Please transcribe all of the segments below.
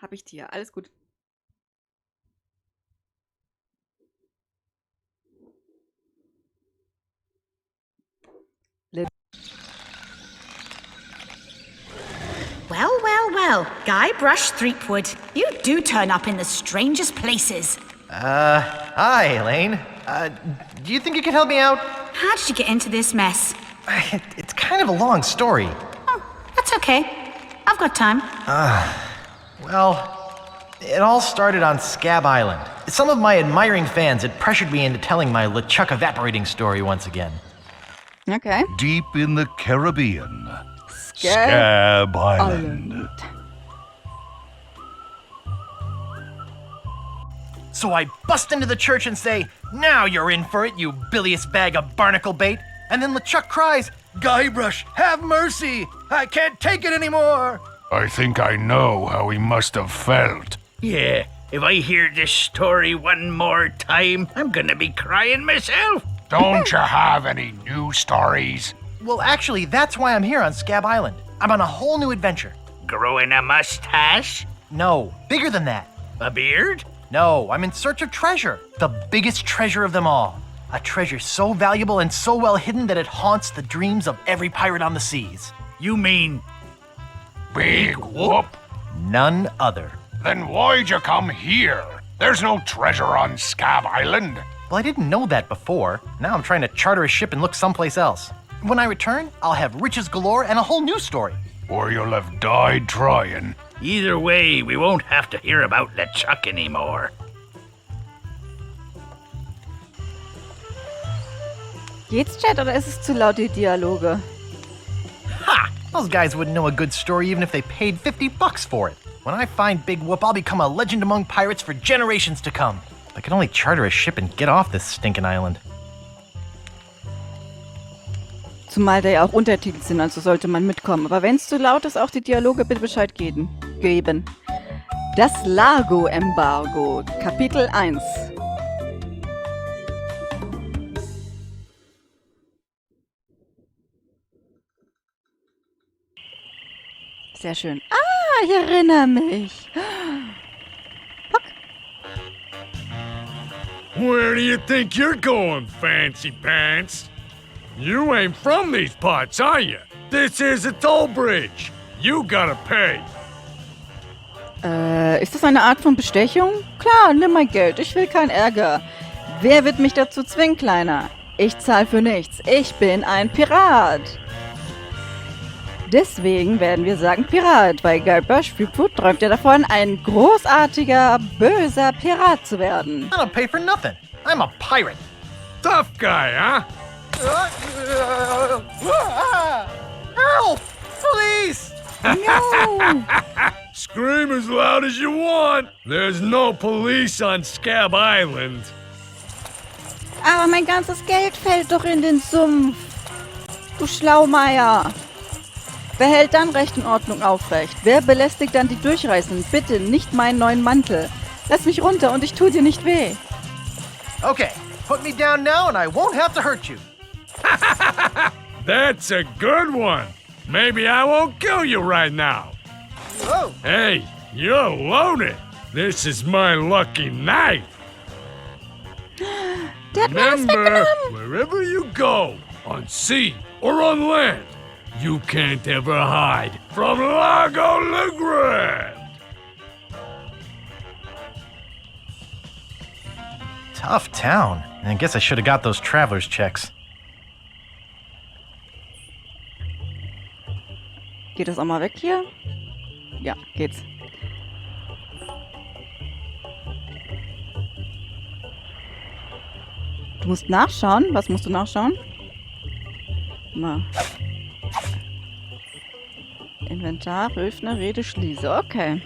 Hab ich dir. Alles gut. Well, well, well. Guybrush Threepwood, you do turn up in the strangest places. Hi, Elaine. Do you think you could help me out? How did you get into this mess? It's kind of a long story. Oh, that's okay. I've got time. Well, it all started on Scab Island. Some of my admiring fans had pressured me into telling my LeChuck evaporating story once again. Okay. Deep in the Caribbean, Scab Island. So I bust into the church and say, "Now you're in for it, you bilious bag of barnacle bait." And then LeChuck cries, "Guybrush, have mercy! I can't take it anymore!" I think I know how he must have felt. Yeah, if I hear this story one more time, I'm gonna be crying myself. Don't you have any new stories? Well, actually, that's why I'm here on Scab Island. I'm on a whole new adventure. Growing a mustache? No, bigger than that. A beard? No, I'm in search of treasure. The biggest treasure of them all. A treasure so valuable and so well hidden that it haunts the dreams of every pirate on the seas. You mean Big whoop? None other. Then why'd you come here? There's no treasure on Scab Island. Well, I didn't know that before. Now I'm trying to charter a ship and look someplace else. When I return, I'll have riches galore and a whole new story. Or you'll have died trying. either way, we won't have to hear about LeChuck anymore. Geht's, Chat, oder ist es zu laut, die Dialoge? Ha! Those guys wouldn't know a good story even if they paid $50 for it. When I find Big Whoop, I'll become a legend among pirates for generations to come. I could only charter a ship and get off this stinking island. Zumal da ja auch Untertitel sind, also sollte man mitkommen. Aber wenn es zu laut ist, auch die Dialoge bitte Bescheid geben. Das Largo-Embargo, Kapitel 1. Sehr schön. Ah, ich erinnere mich. Where do you think you're going, fancy pants? You ain't from these parts, are you? This is a toll bridge. You gotta pay. Ist das eine Art von Bestechung? Klar, nimm mein Geld. Ich will keinen Ärger. Wer wird mich dazu zwingen, Kleiner? Ich zahle für nichts. Ich bin ein Pirat. Deswegen werden wir sagen Pirat, weil Guybrush Threepwood träumt ja davon, ein großartiger, böser Pirat zu werden. I don't pay for nothing. I'm a pirate. Tough guy, huh? Help! Police! No! Scream as loud as you want. There's no police on Scab Island. Aber mein ganzes Geld fällt doch in den Sumpf. Du Schlaumeier. Wer hält dann Recht und Ordnung aufrecht? Wer belästigt dann die Durchreisenden? Bitte nicht meinen neuen Mantel. Lass mich runter und ich tue dir nicht weh. Okay, put me down now and I won't have to hurt you. That's a good one. Maybe I won't kill you right now. Oh, Hey, you're loaded. This is my lucky knife. Der hat mir alles Remember, weggenommen. wherever you go, on sea or on land, you can't ever hide from Lago LeGrand. tough town. I guess I should have got those traveler's checks. Geht das auch mal weg hier? Ja, geht's. Du musst nachschauen. Was musst du nachschauen? Mal. Inventar, öffne, Rede, schließe. Okay.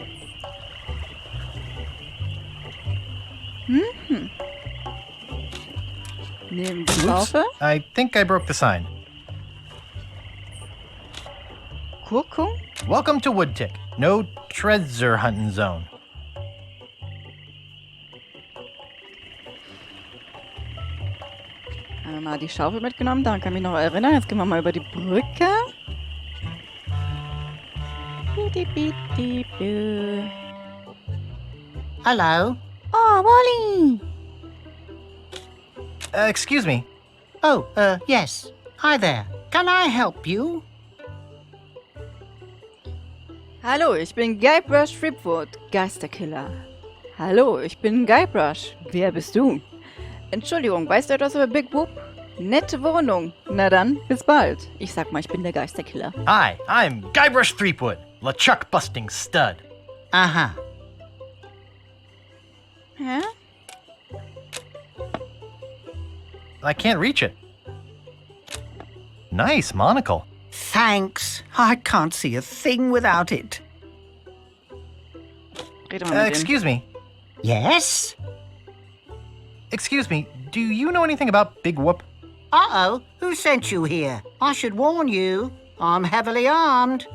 Neben die Taufe. I think I broke the sign. Kurkung. Welcome to Woodtick. No treasure hunting zone. Haben wir mal die Schaufel mitgenommen, daran kann ich mich noch erinnern. Jetzt gehen wir mal über die Brücke. Hello. Oh, Wally! Excuse me. Oh, yes. Hi there. Can I help you? Hallo, ich bin Guybrush Threepwood, Geisterkiller. Hallo, ich bin Guybrush. Wer bist du? Entschuldigung, weißt du etwas über Big Whoop? Nette Wohnung. Na dann, bis bald. Ich sag mal, ich bin der Geisterkiller. Hi, I'm Guybrush Threepwood, LeChuck busting stud. Aha. Hä? I can't reach it. Nice monocle. Thanks. I can't see a thing without it. Rede mal mit Excuse me. Yes? Excuse me, do you know anything about Big Whoop? Uh-oh. Who sent you here? I should warn you. I'm heavily armed.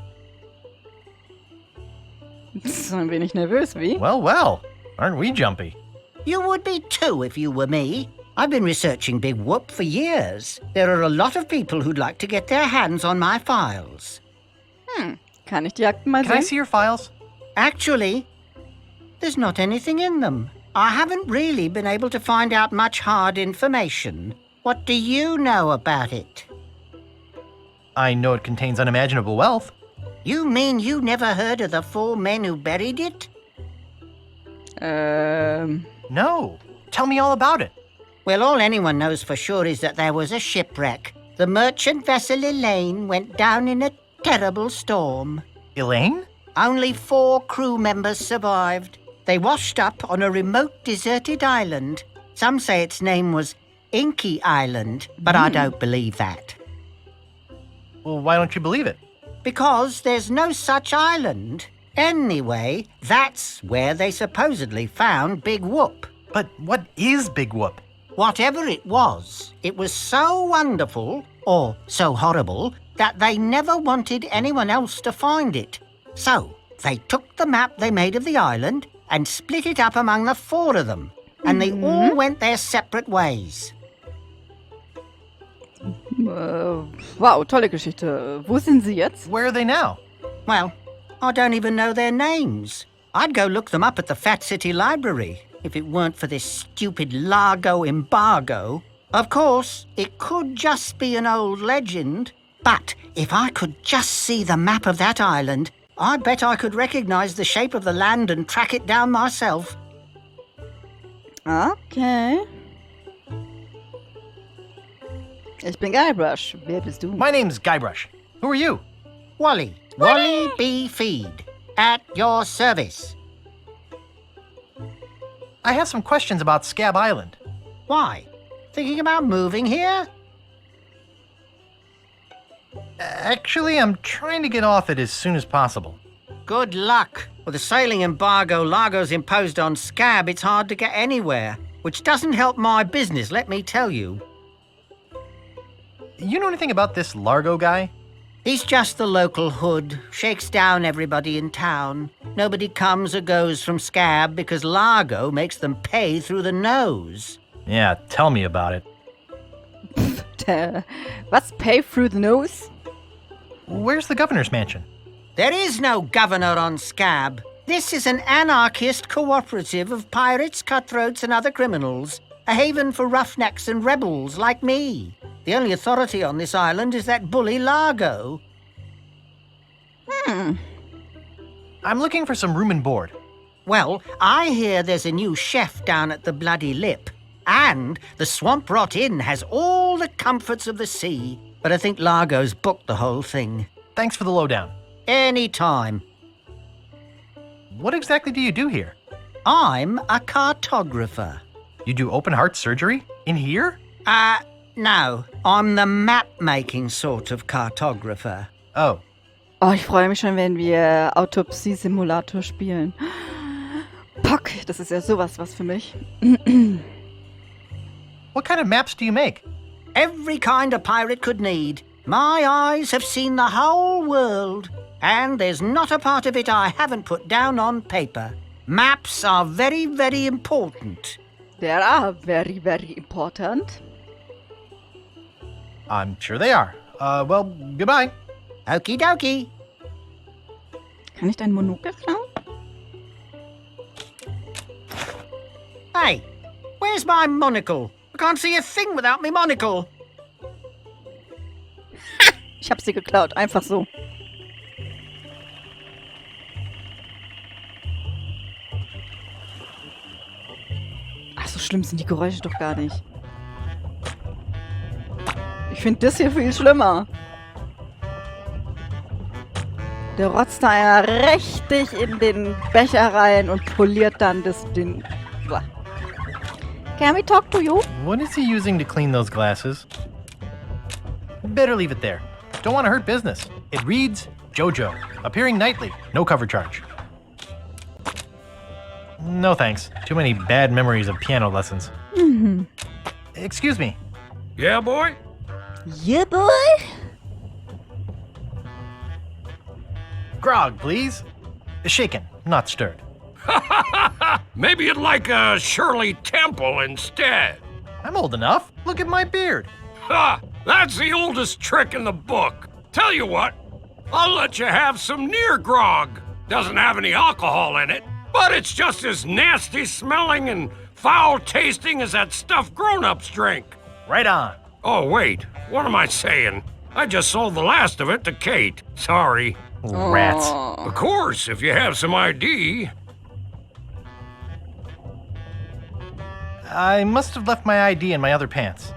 dem. Das ist ein wenig nervös, wie? Well, well. Aren't we jumpy? You would be too if you were me. I've been researching Big Whoop for years. There are a lot of people who'd like to get their hands on my files. Kann ich die Akten mal Can I sehen? see your files? Actually, there's not anything in them. I haven't really been able to find out much hard information. What do you know about it? I know it contains unimaginable wealth. You mean you never heard of the 4 men who buried it? No. Tell me all about it. Well, all anyone knows for sure is that there was a shipwreck. The merchant vessel Elaine went down in a terrible storm. Elaine? Only 4 crew members survived. They washed up on a remote deserted island. Some say its name was Inky Island, but I don't believe that. Well, why don't you believe it? Because there's no such island. Anyway, that's where they supposedly found Big Whoop. But what is Big Whoop? Whatever it was so wonderful, or so horrible, that they never wanted anyone else to find it. So, they took the map they made of the island and split it up among the 4 of them. And they all went their separate ways. Wow, tolle Geschichte. Wo sind sie jetzt? Where are they now? Well, I don't even know their names. I'd go look them up at the Fat City Library if it weren't for this stupid Largo embargo. Of course, it could just be an old legend, but if I could just see the map of that island, I bet I could recognize the shape of the land and track it down myself. Okay. Ich bin Guybrush. Wer bist du? My name's Guybrush. Who are you? Wally. Wally B. Feed. At your service. I have some questions about Scab Island. Why? Thinking about moving here? Actually, I'm trying to get off it as soon as possible. Good luck. With the sailing embargo Largo's imposed on Scab, it's hard to get anywhere. Which doesn't help my business, let me tell you. You know anything about this Largo guy? He's just the local hood, shakes down everybody in town. Nobody comes or goes from Scab because Largo makes them pay through the nose. Yeah, tell me about it. Was? Pay through the nose? Where's the governor's mansion? There is no governor on Scab. This is an anarchist cooperative of pirates, cutthroats, and other criminals. A haven for roughnecks and rebels like me. The only authority on this island is that bully Largo. I'm looking for some room and board. Well, I hear there's a new chef down at the Bloody Lip. And the Swamp Rot Inn has all the comforts of the sea. But I think Largo's booked the whole thing. Thanks for the lowdown. Any time. What exactly do you do here? I'm a cartographer. You do open heart surgery? In here? No. I'm the map-making sort of cartographer. Oh. Oh, ich freue mich schon, wenn wir Autopsie-Simulator spielen. Pock, das ist ja sowas was für mich. What kind of maps do you make? Every kind a pirate could need. My eyes have seen the whole world. And there's not a part of it I haven't put down on paper. Maps are very, very important. They are very, very important. I'm sure they are. Well, goodbye. Okie dokie. Kann ich dein Monokel klauen? Hey, where's my monocle? I can't see a thing without me monocle. Ich hab sie geklaut, einfach so. Ach, so schlimm sind die Geräusche doch gar nicht. Ich finde das hier viel schlimmer. Der rotzt da ja richtig in den Becher rein und poliert dann den... Blah. Can we talk to you? What is he using to clean those glasses? Better leave it there. Don't want to hurt business. It reads JoJo, appearing nightly, no cover charge. No thanks. Too many bad memories of piano lessons. Excuse me. Yeah, boy? Yeah, boy? Grog, please. Shaken, not stirred. Maybe you'd like a Shirley Temple instead. I'm old enough. Look at my beard. Ha! That's the oldest trick in the book. Tell you what, I'll let you have some near grog. Doesn't have any alcohol in it, but it's just as nasty smelling and foul tasting as that stuff grown-ups drink. Right on. Oh, wait, what am I saying? I just sold the last of it to Kate. Sorry. Rats. Of course, if you have some ID. I must have left my ID in my other pants.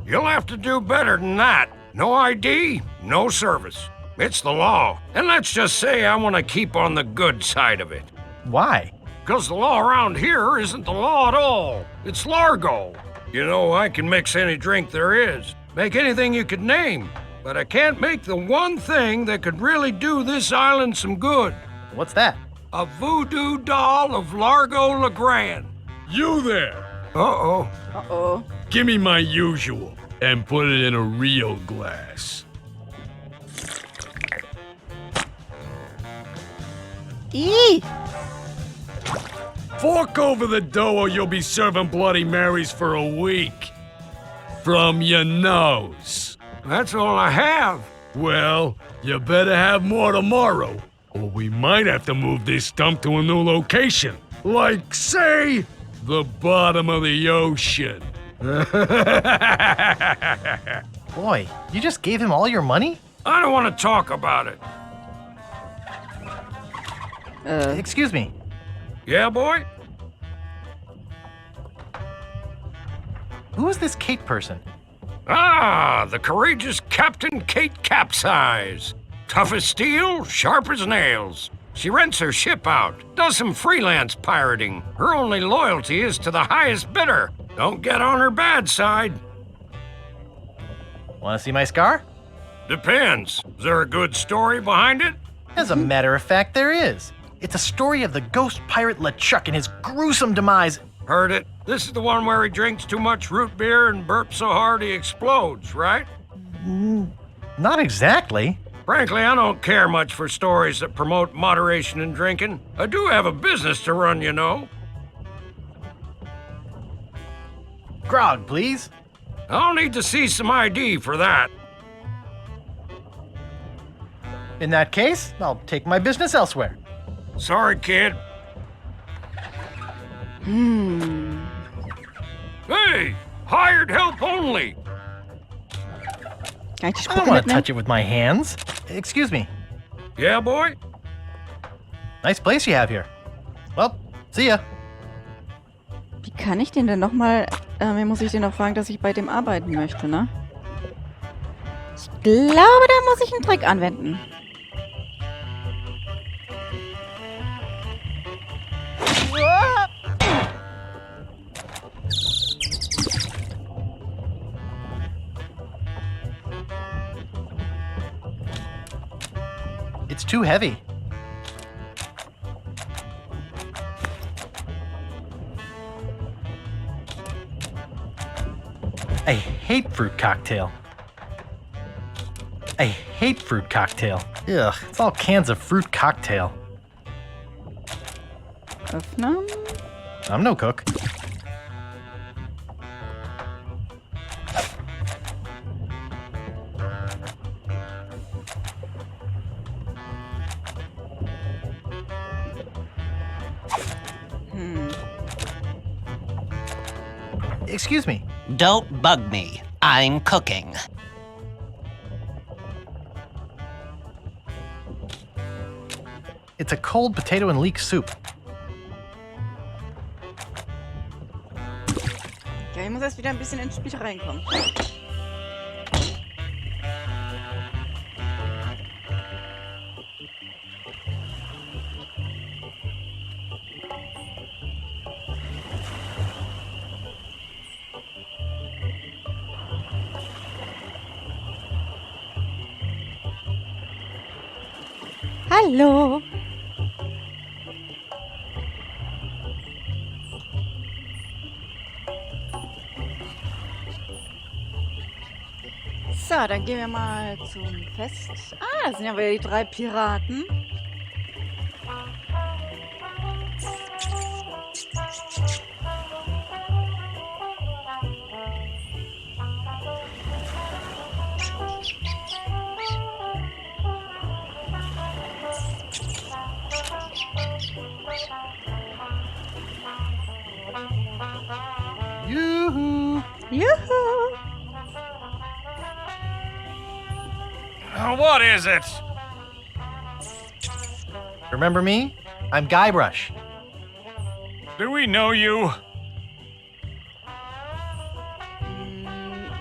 You'll have to do better than that. No ID, no service. It's the law. And let's just say I want to keep on the good side of it. Why? Because the law around here isn't the law at all. It's Largo. You know, I can mix any drink there is, make anything you could name, but I can't make the one thing that could really do this island some good. What's that? A voodoo doll of Largo LeGrand. You there! Uh-oh. Uh-oh. Give me my usual and put it in a real glass. Eee! Fork over the dough or you'll be serving Bloody Marys for a week. From your nose. That's all I have. Well, you better have more tomorrow, or we might have to move this stump to a new location. Like, say, the bottom of the ocean. Boy, you just gave him all your money? I don't want to talk about it. Excuse me. Yeah, boy? Who is this Kate person? Ah, the courageous Captain Kate Capsize. Tough as steel, sharp as nails. She rents her ship out, does some freelance pirating. Her only loyalty is to the highest bidder. Don't get on her bad side. Want to see my scar? Depends. Is there a good story behind it? As a matter of fact, there is. It's a story of the ghost pirate LeChuck and his gruesome demise. Heard it. This is the one where he drinks too much root beer and burps so hard he explodes, right? Not exactly. Frankly, I don't care much for stories that promote moderation in drinking. I do have a business to run, you know. Grog, please. I'll need to see some ID for that. In that case, I'll take my business elsewhere. Sorry, kid. Hey, hired help only. Kann ich die I Spucke don't want to mitnehmen? touch it with my hands. Excuse me. Yeah, boy? Nice place you have here. Well, see ya. Wie kann ich den denn nochmal... wie muss ich den noch fragen, dass ich bei dem arbeiten möchte, ne? Ich glaube, da muss ich einen Trick anwenden. It's too heavy. I hate fruit cocktail. I hate fruit cocktail. Ugh, it's all cans of fruit cocktail. Öffnen. I'm no cook. Excuse me. Don't bug me. I'm cooking. It's a cold potato and leek soup. Ja, ich muss erst wieder ein bisschen ins Spiel reinkommen. Hallo. So, dann gehen wir mal zum Fest. Ah, das sind ja wieder die 3 Piraten. Yoo-hoo! Juhu. What is it? Remember me? I'm Guybrush. Do we know you?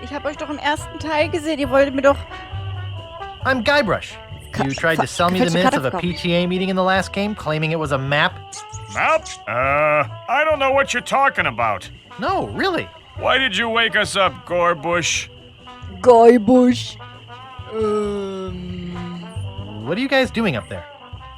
Ich habe euch doch im ersten Teil gesehen. Ihr wolltet mir doch... I'm Guybrush. You tried to sell me the minutes of a Karte PTA meeting in the last game, claiming it was a map? Map? I don't know what you're talking about. No, really. Why did you wake us up, Gorbush? Guybrush. What are you guys doing up there?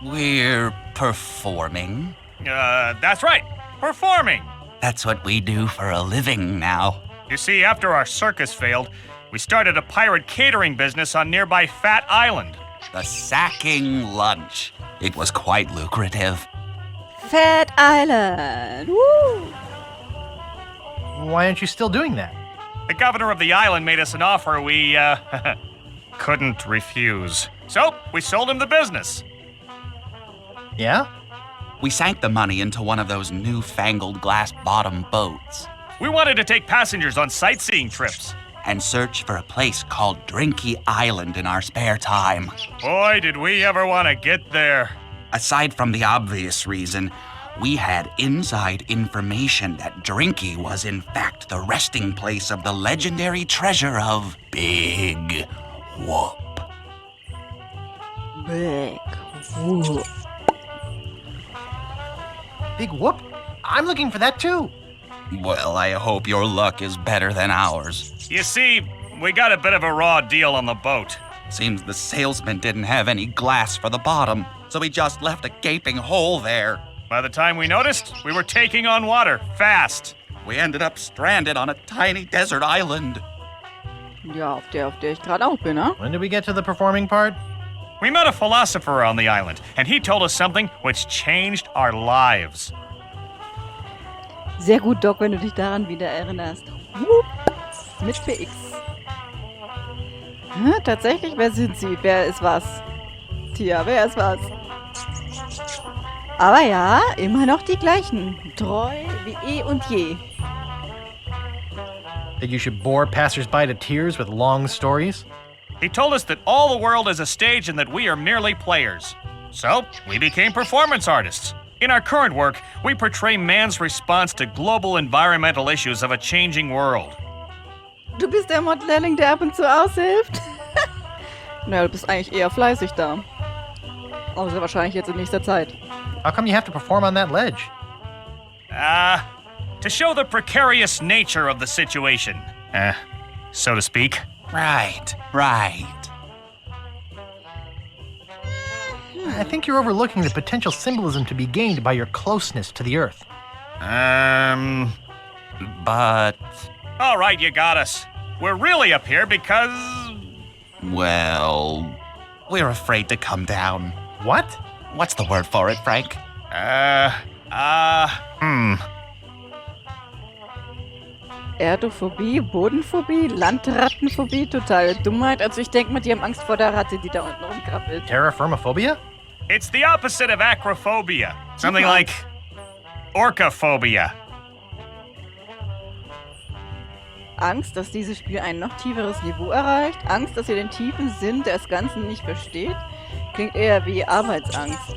We're performing. That's right. Performing. That's what we do for a living now. You see, after our circus failed, we started a pirate catering business on nearby Fat Island. The sacking lunch. It was quite lucrative. Fat Island. Woo. Why aren't you still doing that? The governor of the island made us an offer we, couldn't refuse. So, we sold him the business. Yeah? We sank the money into one of those newfangled glass-bottom boats We wanted to take passengers on sightseeing trips. and search for a place called Drinky Island in our spare time. Boy, did we ever want to get there. Aside from the obvious reason, we had inside information that Drinky was in fact the resting place of the legendary treasure of Big Whoop. Big Whoop. Big whoop? I'm looking for that too. Well, I hope your luck is better than ours. You see, we got a bit of a raw deal on the boat. Seems the salesman didn't have any glass for the bottom, so he just left a gaping hole there. By the time we noticed, we were taking on water, fast. We ended up stranded on a tiny desert island. Ja, auf der ich gerade auch bin, ne? When did we get to the performing part? We met a philosopher on the island, and he told us something which changed our lives. Sehr gut, Doc, wenn du dich daran wieder erinnerst. Whoop. Mit PX. Tatsächlich, wer sind sie? Wer ist was? Tia, wer ist was? Aber ja, immer noch die gleichen. Treu wie eh und je. That you should bore passersby to tears with long stories? He told us that all the world is a stage and that we are merely players. So, we became performance artists. In our current work, we portray man's response to global environmental issues of a changing world. Du bist der Modellling, der ab und zu aushilft? Naja, du bist eigentlich eher fleißig da. Außer wahrscheinlich jetzt in nächster Zeit. How come you have to perform on that ledge? To show the precarious nature of the situation. So to speak. Right, right. I think you're overlooking the potential symbolism to be gained by your closeness to the Earth. But, All right, you got us. We're really up here because... well, we're afraid to come down. What? What's the word for it, Frank? Erdophobie, Bodenphobie, Landrattenphobie, totale Dummheit. Also ich denke mal, die haben Angst vor der Ratte, die da unten rumkrabbelt. Terraformophobia? It's the opposite of acrophobia. Something like orcaphobia. Angst, dass dieses Spiel ein noch tieferes Niveau erreicht? Angst, dass ihr den tiefen Sinn des Ganzen nicht versteht? Klingt eher wie Arbeitsangst.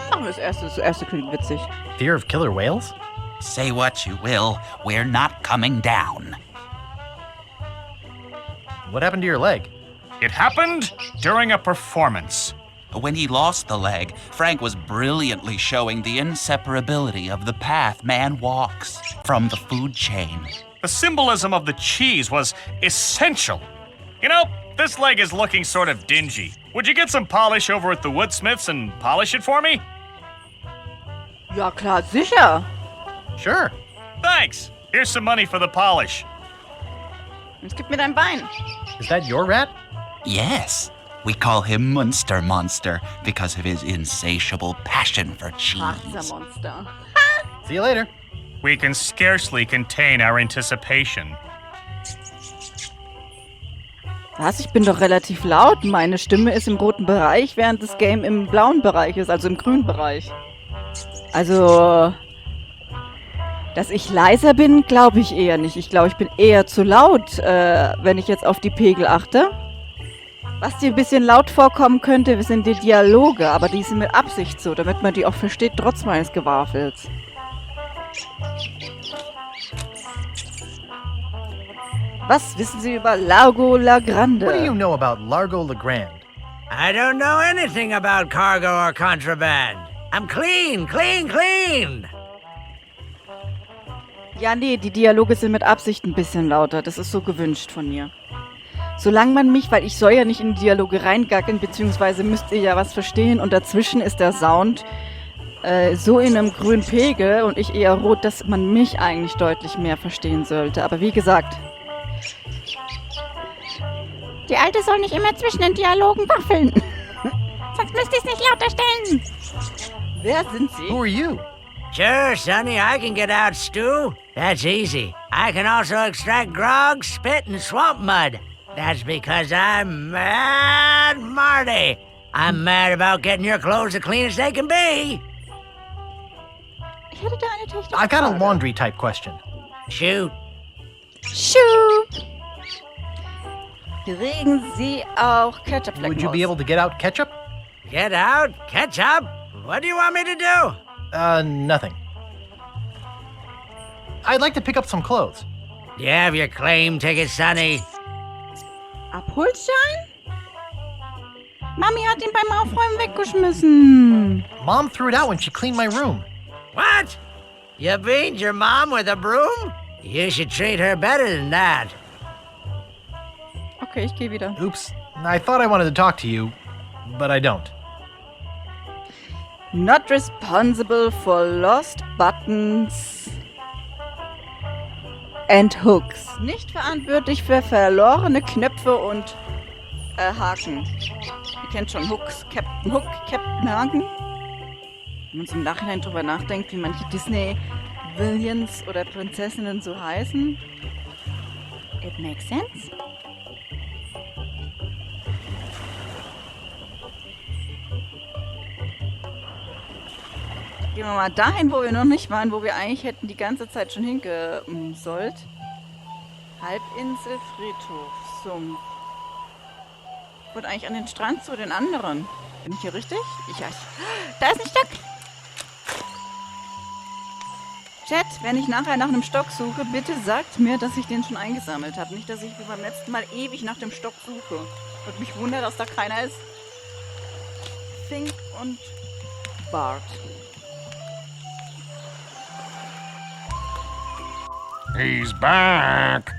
Machen wir das erste klingt witzig. Fear of killer whales? Say what you will, we're not coming down. What happened to your leg? It happened during a performance. When he lost the leg, Frank was brilliantly showing the inseparability of the path man walks from the food chain. The symbolism of the cheese was essential. You know, this leg is looking sort of dingy. Would you get some polish over at the Woodsmiths and polish it for me? Ja klar, sicher. Sure. Thanks. Here's some money for the polish. Jetzt gib mir dein Bein. Is that your rat? Yes, we call him Monster because of his insatiable passion for cheese. Monster. See you later. We can scarcely contain our anticipation. Was? Ich bin doch relativ laut. Meine Stimme ist im roten Bereich, während das Game im blauen Bereich ist, also im grünen Bereich. Also, dass ich leiser bin, glaube ich eher nicht. Ich glaube, ich bin eher zu laut, wenn ich jetzt auf die Pegel achte. Was dir ein bisschen laut vorkommen könnte, sind die Dialoge, aber die sind mit Absicht so, damit man die auch versteht, trotz meines Gewafels. Was wissen Sie über Largo La Grande? What do you know about Largo La Grande? I don't know anything about cargo or contraband. I'm clean. Ja, nee, die Dialoge sind mit Absicht ein bisschen lauter. Das ist so gewünscht von mir. Solange man mich, weil ich soll ja nicht in die Dialoge reingackeln, beziehungsweise müsst ihr ja was verstehen und dazwischen ist der Sound so in einem grünen Pegel und ich eher rot, dass man mich eigentlich deutlich mehr verstehen sollte. Aber wie gesagt... Die Alte soll nicht immer zwischen den Dialogen waffeln. Sonst müsst ihr es nicht lauter stellen. Wer sind Sie? Who are you? Sure, Sonny, I can get out stew. That's easy. I can also extract grog, spit, and swamp mud. That's because I'm Mad Marty. I'm mad about getting your clothes as clean as they can be. Ich hätte da eine technische I've got a Frage. laundry type question. Shoot. Kriegen Sie auch Ketchupflecken Would you be able to get out ketchup? Get out? Catch up? What do you want me to do? Nothing. I'd like to pick up some clothes. You have your claim ticket, Sonny. Abholschein? Mami hat ihn beim Aufräumen weggeschmissen. Mom threw it out when she cleaned my room. What? You beat your mom with a broom? You should treat her better than that. Okay, ich gehe wieder. Oops. I thought I wanted to talk to you, but I don't. Not responsible for lost buttons and hooks. Nicht verantwortlich für verlorene Knöpfe und Haken. Ihr kennt schon Hooks, Captain Hook, Captain Haken. Wenn man so im Nachhinein drüber nachdenkt, wie manche Disney-Villains oder Prinzessinnen so heißen. It makes sense. Gehen wir mal dahin, wo wir noch nicht waren, wo wir eigentlich hätten die ganze Zeit schon hingesollt. Halbinsel, Friedhof, Sumpf. Ich wollte eigentlich an den Strand zu den anderen. Bin ich hier richtig? Da ist ein Stock! Chat, wenn ich nachher nach einem Stock suche, bitte sagt mir, dass ich den schon eingesammelt habe. Nicht, dass ich wie beim letzten Mal ewig nach dem Stock suche. Und mich wundert, dass da keiner ist. Fink und Bart. He's back.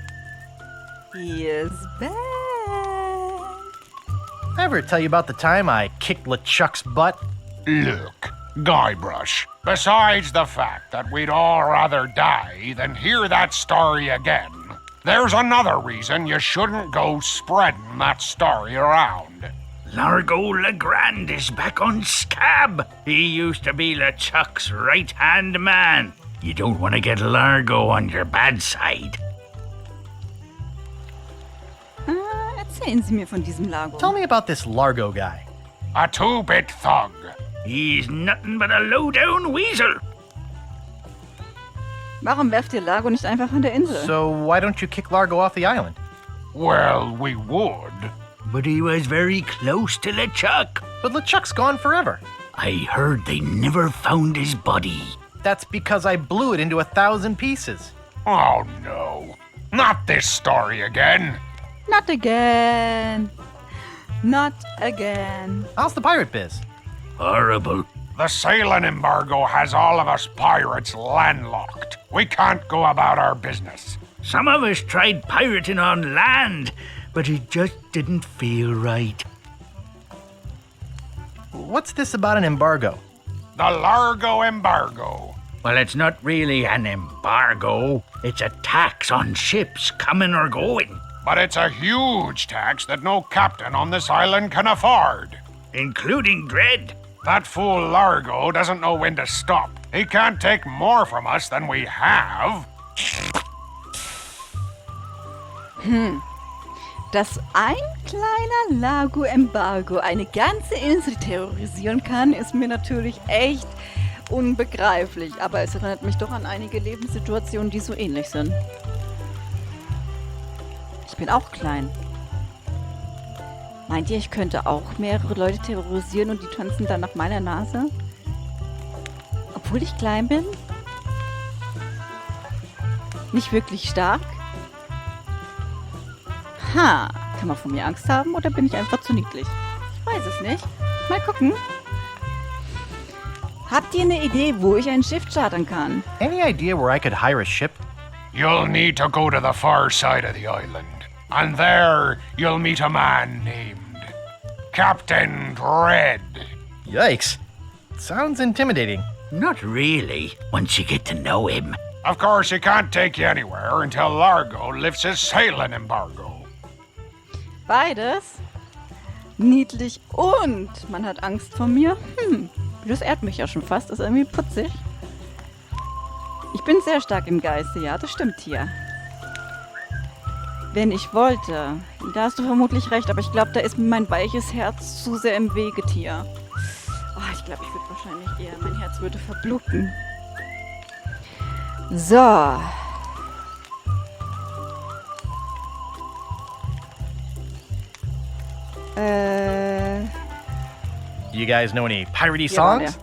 He is back. Ever tell you about the time I kicked LeChuck's butt? Look, Guybrush, besides the fact that we'd all rather die than hear that story again, there's another reason you shouldn't go spreading that story around. Largo La Grande is back on scab. He used to be LeChuck's right-hand man. You don't want to get Largo on your bad side. Erzählen Sie mir von diesem Lago. Tell me about this Largo guy. A two-bit thug. He's nothing but a low-down weasel. Warum werft ihr Largo nicht einfach von der Insel? So why don't you kick Largo off the island? Well, we would. But he was very close to LeChuck. But LeChuck's gone forever. I heard they never found his body. That's because I blew it into 1,000 pieces. Oh no. Not this story again. Not again. Not again. How's the pirate biz? Horrible. The sailing embargo has all of us pirates landlocked. We can't go about our business. Some of us tried pirating on land, but it just didn't feel right. What's this about an embargo? The Largo embargo. Well, it's not really an embargo. It's a tax on ships coming or going, But it's a huge tax that no captain on this island can afford. including Dread. That fool Largo doesn't know when to stop. He can't take more from us than we have. Dass ein kleiner Largo-Embargo eine ganze Insel terrorisieren kann, ist mir natürlich echt unbegreiflich. Aber es erinnert mich doch an einige Lebenssituationen, die so ähnlich sind. Ich bin auch klein. Meint ihr, ich könnte auch mehrere Leute terrorisieren und die tanzen dann nach meiner Nase? Obwohl ich klein bin? Nicht wirklich stark? Ha, kann man von mir Angst haben oder bin ich einfach zu niedlich? Ich weiß es nicht. Mal gucken. Habt ihr eine Idee, wo ich ein Schiff chartern kann? Any idea where I could hire a ship? You'll need to go to the far side of the island. And there you'll meet a man named Captain Dread. Yikes. Sounds intimidating. Not really, once you get to know him. Of course, he can't take you anywhere until Largo lifts his sailing embargo. Beides? Niedlich und man hat Angst vor mir? Das ehrt mich ja schon fast. Ist irgendwie putzig. Ich bin sehr stark im Geiste, ja, das stimmt hier. Wenn ich wollte. Da hast du vermutlich recht, aber ich glaube, da ist mir mein weiches Herz zu sehr im Wege, Tia. Oh, ich glaube, ich würde wahrscheinlich eher, mein Herz würde verbluten. So. You guys know any piratey Hier war songs?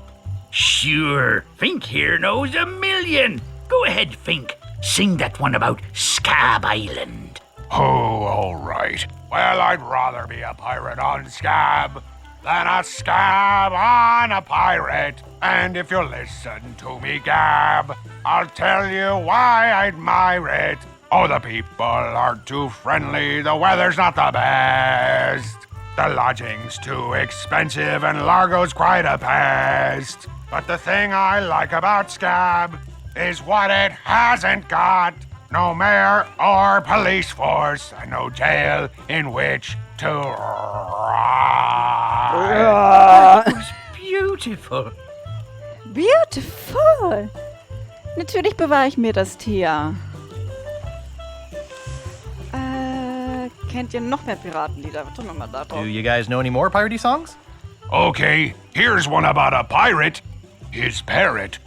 Sure, Fink here knows a million. Go ahead, Fink. Sing that one about Scab Island. Oh, all right. Well, I'd rather be a pirate on Scab than a scab on a pirate. And if you'll listen to me, Gab, I'll tell you why I admire it. Oh, the people aren't too friendly, the weather's not the best. The lodging's too expensive and Largo's quite a pest. But the thing I like about Scab is what it hasn't got. No mayor or police force and no jail in which to ride. It was beautiful. Beautiful. Natürlich bewahre ich mir das Tier. Kennt ihr noch mehr Piratenlieder? Tun wir mal da drauf. Do you guys know any more piratey songs? Okay, here's one about a pirate, his parrot,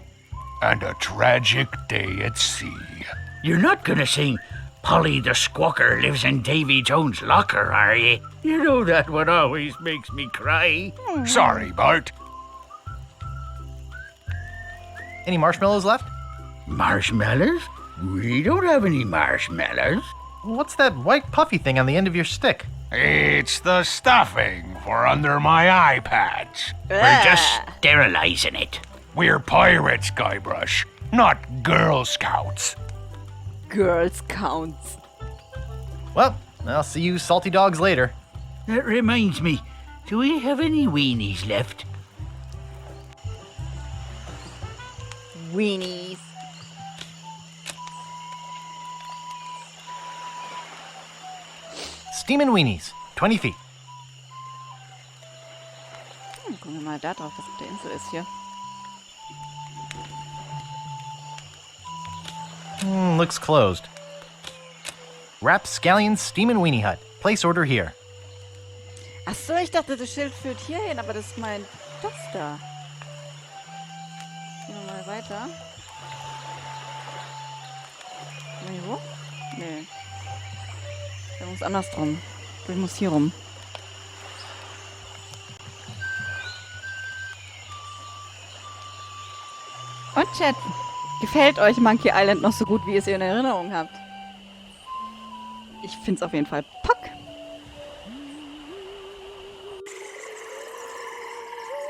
and a tragic day at sea. You're not gonna sing Polly the Squawker lives in Davy Jones' locker, are you? You know that one always makes me cry. Sorry, Bart. Any marshmallows left? Marshmallows? We don't have any marshmallows. What's that white puffy thing on the end of your stick? It's the stuffing for under my eye patch. We're just sterilizing it. We're pirates, Guybrush, not Girl Scouts. Girl Scouts. Well, I'll see you salty dogs later. That reminds me, do we have any weenies left? Weenies. Steamin' weenies, 20 feet. Gucken wir mal da drauf, was auf der Insel ist hier. Looks closed. Rapscallion Steamin' Weenie Hut. Place order here. Ach so, ich dachte, das Schild führt hier hin, aber das meint das da. Gehen wir mal weiter. Nee, wo? Nee. Der muss andersrum. Du musst hier rum. Und Chat, gefällt euch Monkey Island noch so gut, wie ihr es in Erinnerung habt? Ich find's auf jeden Fall Pock.